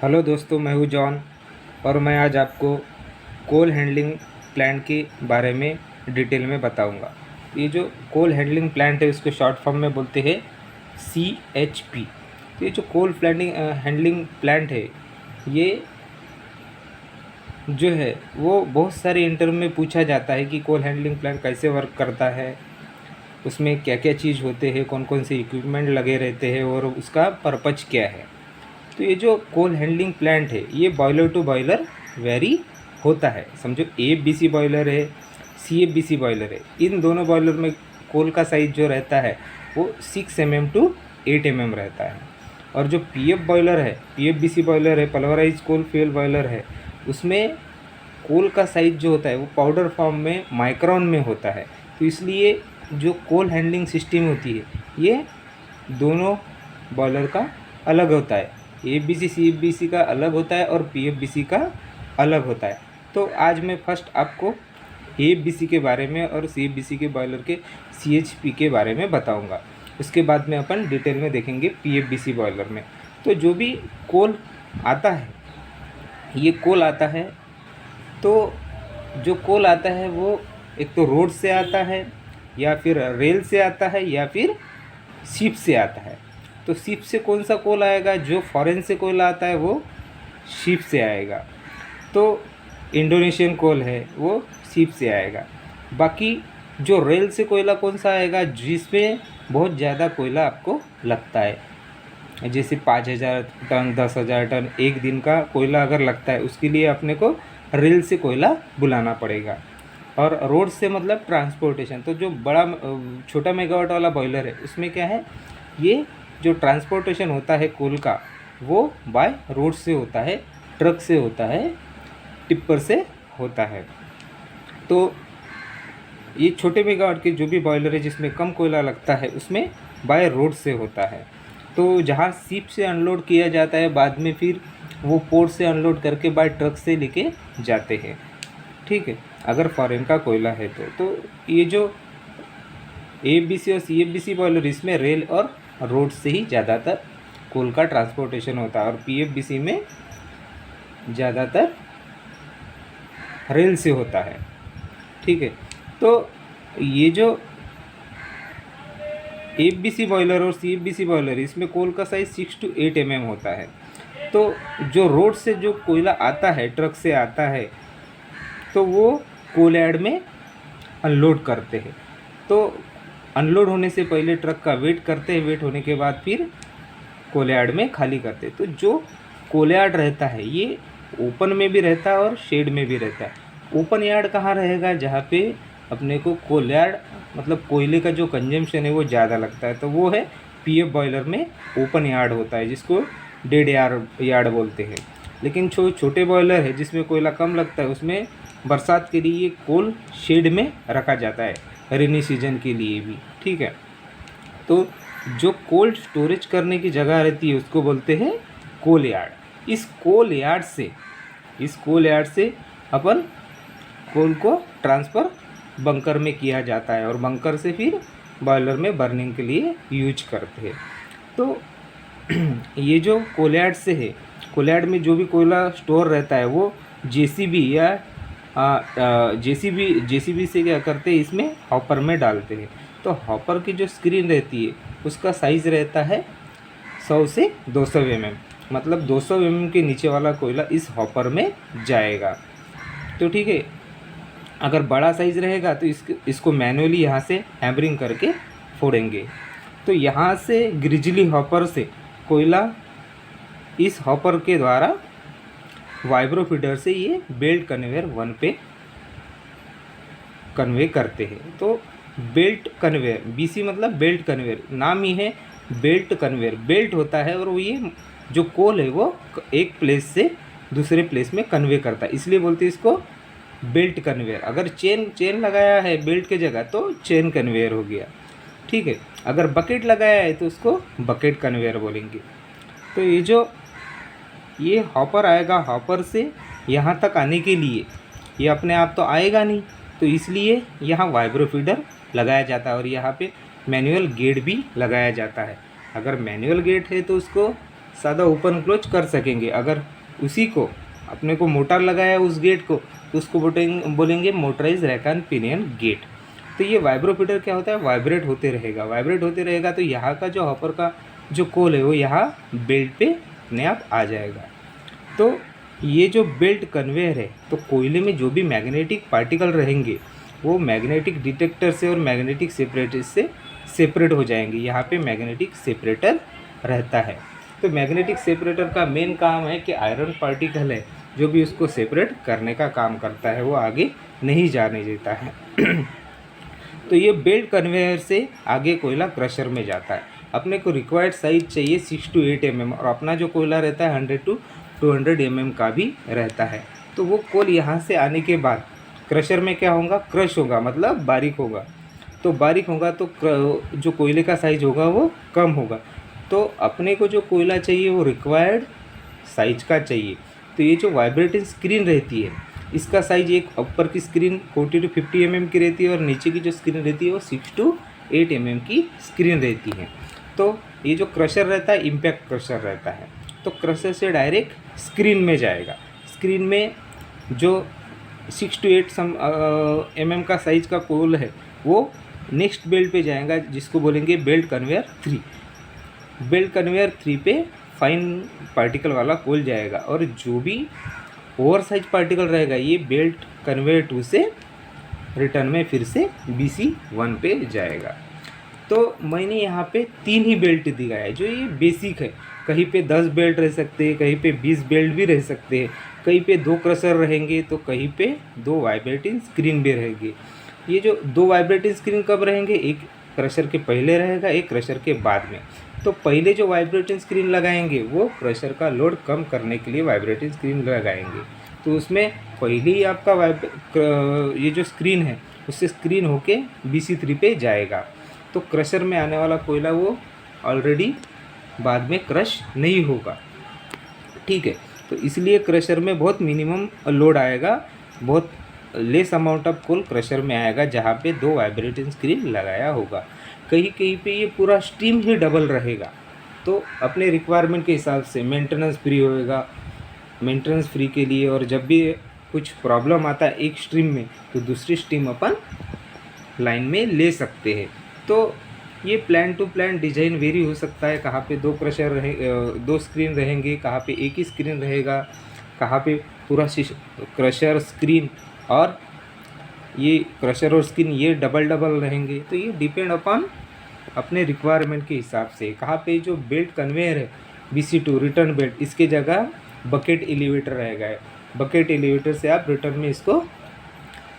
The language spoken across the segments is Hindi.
हेलो दोस्तों, मैं हूँ जॉन और मैं आज आपको कोल हैंडलिंग प्लांट के बारे में डिटेल में बताऊंगा। ये जो कोल हैंडलिंग प्लांट है उसको शॉर्ट फॉर्म में बोलते हैं CHP। तो ये जो कोल हैंडलिंग प्लांट है ये जो है वो बहुत सारे इंटरव्यू में पूछा जाता है कि कोल हैंडलिंग प्लांट कैसे वर्क करता है, उसमें क्या क्या चीज़ होते हैं, कौन कौन से इक्विपमेंट लगे रहते हैं और उसका पर्पज क्या है। तो ये जो कोल हैंडलिंग प्लांट है ये बॉयलर टू बॉयलर वेरी होता है। समझो AFBC बॉयलर है, CFBC बॉयलर है। इन दोनों बॉयलर में कोल का साइज़ जो रहता है वो 6 mm to 8 mm रहता है। और जो PF बॉयलर है, PFBC बॉयलर है, पल्वराइज कोल फ्यूल बॉयलर है, उसमें कोल का साइज़ जो होता है वो पाउडर फॉर्म में माइक्रोन में होता है। तो इसलिए जो कोल हैंडलिंग सिस्टम होती है ये दोनों बॉयलर का अलग होता है। AFBC CFBC का अलग होता है और PFBC का अलग होता है। तो आज मैं फर्स्ट आपको AFBC के बारे में और CFBC के बॉयलर के CHP के बारे में बताऊंगा। उसके बाद में अपन डिटेल में देखेंगे PFBC बॉयलर में। तो जो भी कोल आता है, ये कोल आता है, तो जो कोल आता है वो एक तो रोड से आता है या फिर रेल से आता है या फिर शिप से आता है। तो शिप से कौन सा कोल आएगा? जो फॉरेन से कोयला आता है वो शिप से आएगा। तो इंडोनेशियन कोल है वो शिप से आएगा। बाकी जो रेल से कोयला कौन सा आएगा? जिसमें बहुत ज़्यादा कोयला आपको लगता है, जैसे 5,000 टन 10,000 टन एक दिन का कोयला अगर लगता है, उसके लिए अपने को रेल से कोयला बुलाना पड़ेगा। और रोड से मतलब ट्रांसपोर्टेशन। तो जो बड़ा छोटा मेगावाट वाला बॉयलर है उसमें क्या है, ये जो ट्रांसपोर्टेशन होता है कोल का वो बाय रोड से होता है, ट्रक से होता है, टिप्पर से होता है। तो ये छोटे मेगावाट के जो भी बॉयलर है जिसमें कम कोयला लगता है उसमें बाय रोड से होता है। तो जहाँ शिप से अनलोड किया जाता है, बाद में फिर वो पोर्ट से अनलोड करके बाय ट्रक से लेके जाते हैं। ठीक है, अगर फॉरेन का कोयला है तो ये जो AFBC और CFBC बॉयलर इसमें रेल और रोड से ही ज़्यादातर कोल का ट्रांसपोर्टेशन होता है और PFBC में ज़्यादातर रेल से होता है। ठीक है, तो ये जो AFBC बॉयलर और CFBC बॉयलर इसमें कोल का साइज़ 6 to 8 mm होता है। तो जो रोड से जो कोयला आता है, ट्रक से आता है, तो वो कोल यार्ड में अनलोड करते हैं। तो अनलोड होने से पहले ट्रक का वेट करते हैं, वेट होने के बाद फिर कोल यार्ड में खाली करते हैं। तो जो कोल यार्ड रहता है ये ओपन में भी रहता है और शेड में भी रहता है। ओपन यार्ड कहाँ रहेगा? जहाँ पे अपने को कोल यार्ड मतलब कोयले का जो कंजम्पशन है वो ज़्यादा लगता है, तो वो है PF बॉयलर में ओपन यार्ड होता है, जिसको डेड यार्ड बोलते हैं। लेकिन छोटे बॉयलर है जिसमें कोयला कम लगता है, उसमें बरसात के लिए कोल शेड में रखा जाता है, रेनी सीजन के लिए भी। ठीक है, तो जो कोल्ड स्टोरेज करने की जगह रहती है उसको बोलते हैं कोल यार्ड। इस कोल यार्ड से अपन कोल को ट्रांसफ़र बंकर में किया जाता है और बंकर से फिर बॉयलर में बर्निंग के लिए यूज करते हैं। तो ये जो कोल यार्ड से है, कोल यार्ड में जो भी कोयला स्टोर रहता है वो JCB या JCB से क्या करते हैं, इसमें हॉपर में डालते हैं। तो हॉपर की जो स्क्रीन रहती है उसका साइज़ रहता है 100 से 200 mm, मतलब 200 mm के नीचे वाला कोयला इस हॉपर में जाएगा। तो ठीक है, अगर बड़ा साइज़ रहेगा तो इसको मैनुअली यहाँ से हैमरिंग करके फोड़ेंगे। तो यहाँ से ग्रिजली हॉपर से कोयला इस हॉपर के द्वारा वाइब्रो फीडर से ये बेल्ट कन्वेयर 1 पे कन्वे करते हैं। तो बेल्ट कन्वेयर, BC मतलब बेल्ट कन्वेयर, नाम ही है बेल्ट कन्वेयर। बेल्ट होता है और वो ये जो कोल है वो एक प्लेस से दूसरे प्लेस में कन्वे करता है, इसलिए बोलते हैं इसको बेल्ट कन्वेयर। अगर चेन लगाया है बेल्ट के जगह तो चेन कन्वेयर हो गया। ठीक है, अगर बकेट लगाया है तो उसको बकेट कन्वेयर बोलेंगे। तो ये हॉपर आएगा, हॉपर से यहाँ तक आने के लिए ये अपने आप तो आएगा नहीं, तो इसलिए यहाँ वाइब्रो फीडर लगाया जाता है और यहाँ पे मैनुअल गेट भी लगाया जाता है। अगर मैनुअल गेट है तो उसको सादा ओपन क्लोज कर सकेंगे। अगर उसी को अपने को मोटर लगाया उस गेट को, तो उसको बोलेंगे motorise rack and pinion gate. तो ये वाइब्रोफीटर क्या होता है, वाइब्रेट होते रहेगा, वाइब्रेट होते रहेगा, तो यहाँ का जो हॉपर का जो कोल है वो यहाँ बेल्ट पे अपने आप आ जाएगा। तो ये जो बेल्ट कन्वेयर है, तो कोयले में जो भी मैग्नेटिक पार्टिकल रहेंगे वो मैग्नेटिक डिटेक्टर से और मैग्नेटिक सेपरेटर से सेपरेट हो जाएंगे। यहाँ पे मैग्नेटिक सेपरेटर रहता है। तो मैग्नेटिक सेपरेटर का मेन काम है कि आयरन पार्टिकल है जो भी उसको सेपरेट करने का काम करता है, वो आगे नहीं जाने देता है। तो ये बेल्ट कन्वेयर से आगे कोयला क्रशर में जाता है। अपने को रिक्वायर्ड साइज चाहिए 6 to 8 mm, और अपना जो कोयला रहता है 100 to 200 mm का भी रहता है। तो वो कोल यहाँ से आने के बाद क्रशर में क्या होगा, क्रश होगा, मतलब बारीक होगा। तो बारीक होगा तो जो कोयले का साइज होगा वो कम होगा। तो अपने को जो कोयला चाहिए वो रिक्वायर्ड साइज का चाहिए। तो ये जो वाइब्रेटिंग स्क्रीन रहती है, इसका साइज एक ऊपर की स्क्रीन 40 to 50 mm की रहती है, और नीचे की जो स्क्रीन रहती है वो 6 to 8 mm की स्क्रीन रहती है। तो ये जो क्रशर रहता है इम्पैक्ट क्रशर रहता है, तो क्रशर से डायरेक्ट स्क्रीन में जाएगा। स्क्रीन में जो 6 to 8 mm का साइज का कोल है वो नेक्स्ट बेल्ट पे जाएगा, जिसको बोलेंगे बेल्ट कन्वेयर 3। बेल्ट कन्वेयर 3 पे फाइन पार्टिकल वाला कोल जाएगा, और जो भी ओवर साइज पार्टिकल रहेगा ये बेल्ट कन्वेयर 2 से रिटर्न में फिर से BC1 पे जाएगा। तो मैंने यहाँ पे 3 ही बेल्ट दिया है, जो ये बेसिक है। कहीं पे 10 बेल्ट रह सकते हैं, कहीं पे 20 बेल्ट भी रह सकते हैं, कहीं पे 2 क्रशर रहेंगे, तो कहीं पे 2 वाइब्रेटिंग स्क्रीन भी रहेंगे। ये जो 2 वाइब्रेटिंग स्क्रीन कब रहेंगे, एक क्रशर के पहले रहेगा, एक क्रशर के बाद में। तो पहले जो वाइब्रेटिंग स्क्रीन लगाएंगे वो क्रशर का लोड कम करने के लिए वाइब्रेटिंग स्क्रीन लगाएंगे। तो उसमें पहले ही आपका ये जो स्क्रीन है उससे स्क्रीन होके BC3 पे जाएगा। तो क्रशर में आने वाला कोयला वो ऑलरेडी बाद में क्रश नहीं होगा, ठीक है। तो इसलिए क्रशर में बहुत मिनिमम लोड आएगा, बहुत less amount of coal crusher में आएगा, जहाँ पे 2 वाइब्रेटिंग स्क्रीन लगाया होगा। कहीं कहीं पे ये पूरा स्टीम ही डबल रहेगा। तो अपने रिक्वायरमेंट के हिसाब से मेंटेनेंस फ्री होएगा, मेंटेनेंस फ्री के लिए, और जब भी कुछ प्रॉब्लम आता है एक स्ट्रीम में तो दूसरी स्ट्रीम अपन लाइन में ले सकते हैं। तो ये plan to plan design vary हो सकता है, कहाँ पे 2 क्रशर 2 स्क्रीन रहेंगे, कहाँ पे एक ही स्क्रीन रहेगा, कहाँ पे पूरा क्रशर स्क्रीन और ये क्रशर और स्क्रीन ये डबल रहेंगे। तो ये डिपेंड अपॉन अपने रिक्वायरमेंट के हिसाब से। कहाँ पे जो बेल्ट कन्वेयर है BC2 रिटर्न बेल्ट, इसके जगह बकेट एलिवेटर रहेगा, बकेट एलिवेटर से आप रिटर्न में इसको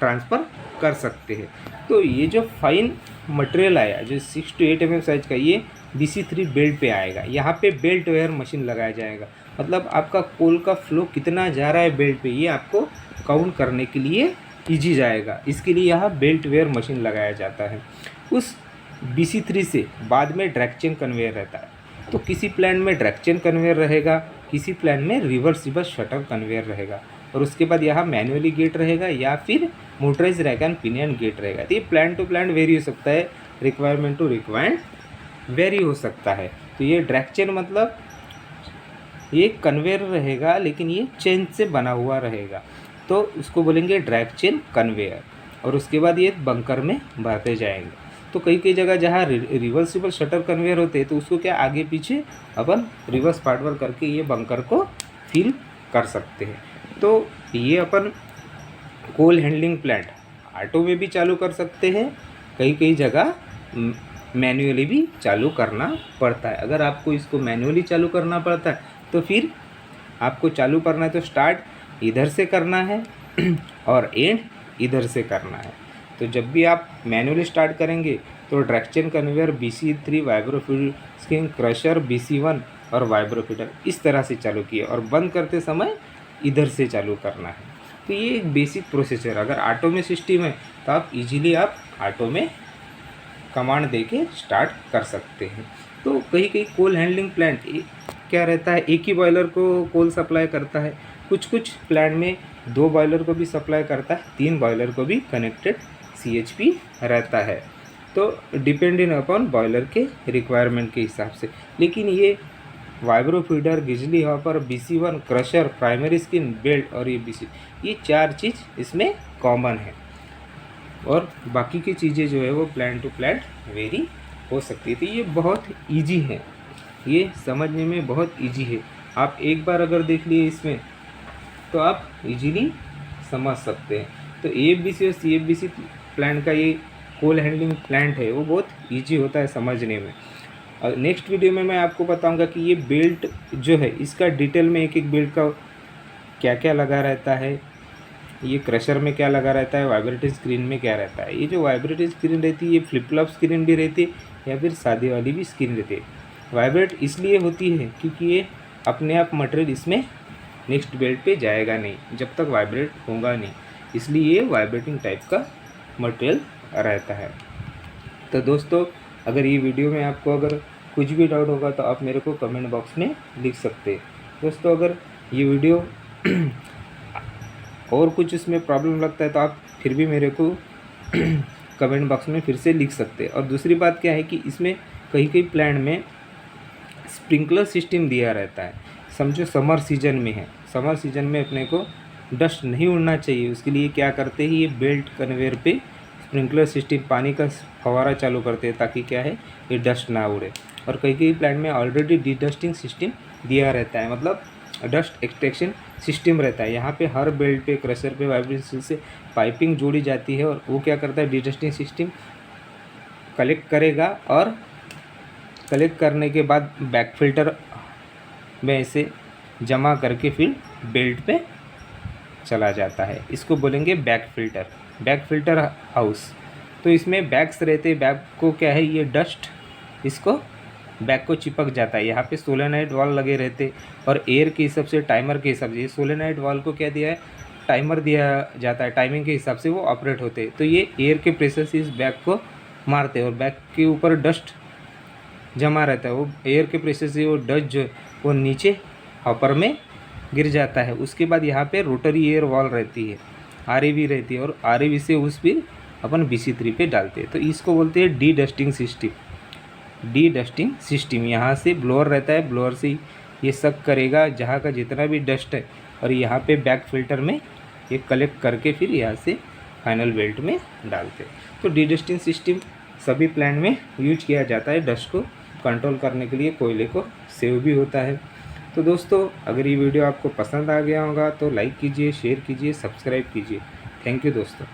ट्रांसफ़र कर सकते हैं। तो ये जो फाइन मटेरियल आया जो 6 to 8 mm साइज का, ये BC3 बेल्ट पे आएगा। यहाँ पे बेल्ट वेयर मशीन लगाया जाएगा, मतलब आपका कोल का फ्लो कितना जा रहा है बेल्ट पे, ये आपको काउंट करने के लिए ईजी जाएगा। इसके लिए यहाँ बेल्ट वेयर मशीन लगाया जाता है। उस BC3 से बाद में ड्रैग चेन कन्वेयर रहता है। तो किसी प्लान में ड्रैग चेन कन्वेयर रहेगा, किसी प्लान में रिवर्सिबल शटर कन्वेयर रहेगा, और उसके बाद यहाँ मैनुअली गेट रहेगा या फिर motorise rack and pinion gate रहेगा। तो ये प्लान टू प्लान वेरी हो सकता है, रिक्वायरमेंट टू रिक्वायरमेंट वेरी हो सकता है। तो ये ड्रैग चेन मतलब ये कन्वेयर रहेगा, लेकिन ये चेन से बना हुआ रहेगा, तो उसको बोलेंगे ड्रैग चेन कन्वेयर। और उसके बाद ये बंकर में भरते जाएंगे। तो कई कई जगह जहाँ रिवर्सिबल शटर कन्वेयर होते हैं तो उसको क्या आगे पीछे अपन रिवर्स फॉरवर्ड करके ये बंकर को फिल कर सकते हैं। तो ये अपन कोल हैंडलिंग प्लांट ऑटो में भी चालू कर सकते हैं, कई कई जगह मैन्युअली भी चालू करना पड़ता है। अगर आपको इसको मैन्युअली चालू करना पड़ता है तो फिर आपको चालू करना है तो स्टार्ट इधर से करना है और एंड इधर से करना है। तो जब भी आप मैन्युअली स्टार्ट करेंगे तो drag chain conveyor BC3 vibro feeder screen crusher BC1 और वाइब्रोफीडर इस तरह से चालू किए, और बंद करते समय इधर से चालू करना है। तो ये एक बेसिक प्रोसेसर। अगर ऑटो में सिस्टम है तो आप इजीली आप ऑटो में कमांड दे के स्टार्ट कर सकते हैं। तो कहीं कहीं कोल हैंडलिंग प्लांट क्या रहता है, एक ही बॉयलर को कोल सप्लाई करता है, कुछ कुछ प्लांट में 2 बॉयलर को भी सप्लाई करता है, 3 बॉयलर को भी कनेक्टेड CHP रहता है। तो डिपेंडिंग अपॉन बॉयलर के रिक्वायरमेंट के हिसाब से। लेकिन ये vibro feeder, grizzly hopper, BC1, crusher, primary screen, belt और ये BC, ये 4 चीज़ इसमें कॉमन है। और बाकी की चीज़ें जो है वो प्लांट टू प्लांट वेरी हो सकती है। तो ये बहुत ईजी है, ये समझने में बहुत ईजी है। आप एक बार अगर देख लिए इसमें तो आप इजीली समझ सकते हैं। तो AFBC और CFBC प्लांट का ये कोल हैंडलिंग प्लांट है वो बहुत ईजी होता है समझने में। और नेक्स्ट वीडियो में मैं आपको बताऊंगा कि ये बेल्ट जो है इसका डिटेल में एक एक बेल्ट का क्या क्या लगा रहता है, ये क्रशर में क्या लगा रहता है, वाइब्रेटिंग स्क्रीन में क्या रहता है। ये जो वाइब्रेटिंग स्क्रीन रहती है ये फ्लिप फ्लॉप स्क्रीन भी रहती है या फिर सादी वाली भी स्क्रीन रहती है। वाइब्रेट इसलिए होती है क्योंकि ये अपने आप मटेरियल इसमें नेक्स्ट बेल्ट पे जाएगा नहीं जब तक वाइब्रेट होगा नहीं, इसलिए ये वाइब्रेटिंग टाइप का मटेरियल रहता है। तो दोस्तों अगर ये वीडियो में आपको अगर कुछ भी डाउट होगा तो आप मेरे को कमेंट बॉक्स में लिख सकते हैं। दोस्तों अगर ये वीडियो और कुछ इसमें प्रॉब्लम लगता है तो आप फिर भी मेरे को कमेंट बॉक्स में फिर से लिख सकते हैं। और दूसरी बात क्या है कि इसमें कई कई प्लांट में स्प्रिंकलर सिस्टम दिया रहता है। समझो समर सीजन में है, समर सीजन में अपने को डस्ट नहीं उड़ना चाहिए, उसके लिए क्या करते हैं ये बेल्ट कन्वेयर पे स्प्रिंकलर सिस्टम पानी का फवारा चालू करते हैं ताकि क्या है ये डस्ट ना उड़े। और कई कई प्लांट में ऑलरेडी डीडस्टिंग सिस्टम दिया रहता है, मतलब डस्ट एक्सट्रैक्शन सिस्टम रहता है। यहाँ पे हर बेल्ट पे क्रशर पे वाइब्रेशन से पाइपिंग जोड़ी जाती है और वो क्या करता है डीडस्टिंग सिस्टम कलेक्ट करेगा और कलेक्ट करने के बाद बैक फिल्टर में इसे जमा करके फिर बेल्ट पे चला जाता है। इसको बोलेंगे बैक फिल्टर हाउस। तो इसमें बैग्स रहते हैं, बैग को क्या है ये डस्ट इसको बैग को चिपक जाता है। यहाँ पे सोलेनाइड वाल लगे रहते और एयर के हिसाब से टाइमर के हिसाब से ये सोलेनाइड वाल को क्या दिया है टाइमर दिया जाता है, टाइमिंग के हिसाब से वो ऑपरेट होते हैं। तो ये एयर के प्रेशर से इस बैग को मारते हैं और बैग के ऊपर डस्ट जमा रहता है, वो एयर के प्रेशर से वो डस्ट जो वो नीचे हॉपर में गिर जाता है। उसके बाद यहाँ पे रोटरी एयर वॉल रहती है, RAV रहती है और RAV से उस पर अपन BC3 पे डालते हैं। तो इसको बोलते हैं डी डस्टिंग सिस्टम। यहाँ से ब्लोअर रहता है, ब्लोअर से ये सक करेगा जहाँ का जितना भी डस्ट है और यहाँ पे बैक फिल्टर में ये कलेक्ट करके फिर यहाँ से फाइनल बेल्ट में डालते हैं। तो डी डस्टिंग सिस्टम सभी प्लांट में यूज किया जाता है, डस्ट को कंट्रोल करने के लिए, कोयले को सेव भी होता है। तो दोस्तों अगर ये वीडियो आपको पसंद आ गया होगा तो लाइक कीजिए, शेयर कीजिए, सब्सक्राइब कीजिए। थैंक यू दोस्तों।